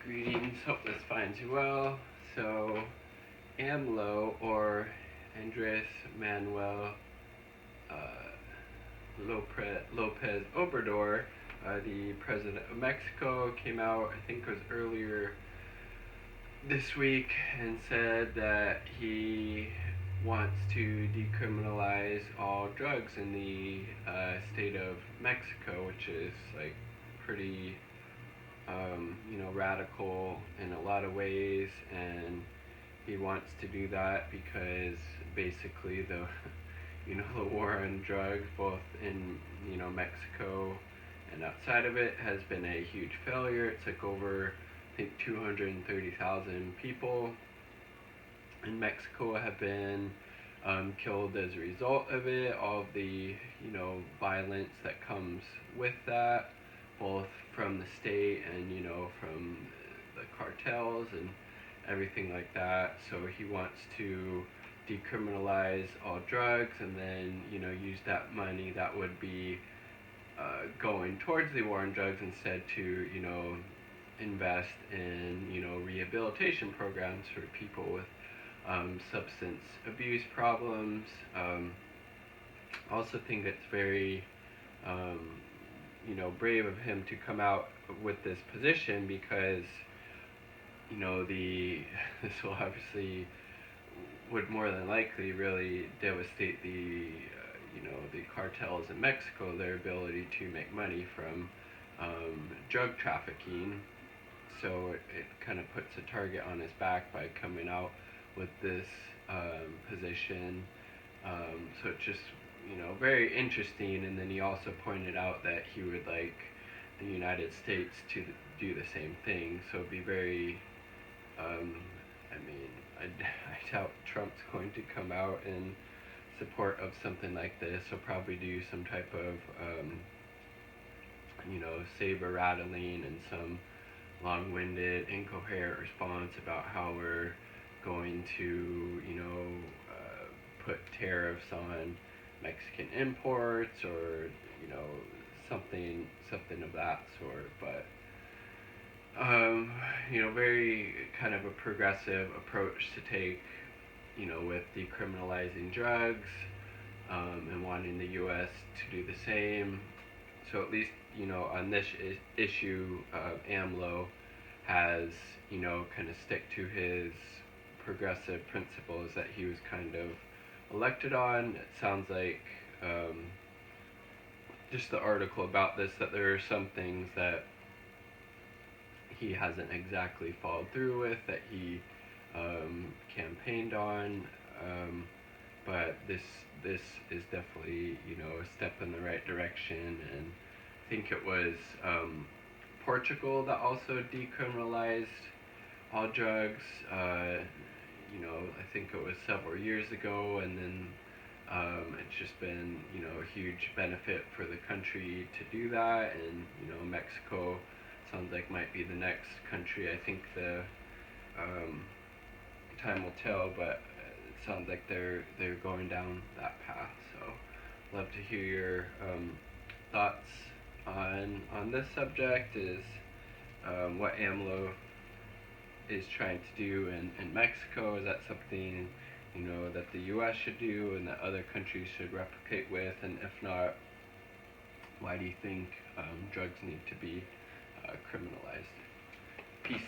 Greetings, hope this finds you well. So, AMLO, or Andres Manuel Lopez Obrador, the president of Mexico, came out, I think it was earlier this week, and said that he wants to decriminalize all drugs in the state of Mexico, which is like pretty radical in a lot of ways, and he wants to do that because basically the the war on drugs, both in Mexico and outside of it, has been a huge failure. It's like over, I think, 230,000 people in Mexico have been killed as a result of it. All of the violence that comes with that, both from the state and from the cartels and everything like that. So he wants to decriminalize all drugs, and then use that money that would be going towards the war on drugs instead to invest in rehabilitation programs for people with substance abuse problems. Also think it's very brave of him to come out with this position, because this will obviously would more than likely really devastate the the cartels in Mexico, their ability to make money from drug trafficking. So it kind of puts a target on his back by coming out with this position. So it's just very interesting. And then he also pointed out that he would like the United States to do the same thing. So it'd be very I doubt Trump's going to come out in support of something like this. He'll probably do some type of saber rattling and some long-winded, incoherent response about how we're going to put tariffs on Mexican imports, or something of that sort. But very kind of a progressive approach to take with decriminalizing drugs, and wanting the U.S. to do the same. So at least on this issue, AMLO has kind of stick to his progressive principles that he was kind of elected on. It sounds like just the article about this, that there are some things that he hasn't exactly followed through with, that he campaigned on, but this is definitely a step in the right direction. And I think it was Portugal that also decriminalized all drugs. I think it was several years ago, and then it's just been a huge benefit for the country to do that. And Mexico sounds like might be the next country. I think the time will tell, but it sounds like they're going down that path. So love to hear your thoughts on this subject. Is what AMLO is trying to do in Mexico, is that something that the U.S. should do and that other countries should replicate with? And if not, why do you think drugs need to be criminalized? Peace.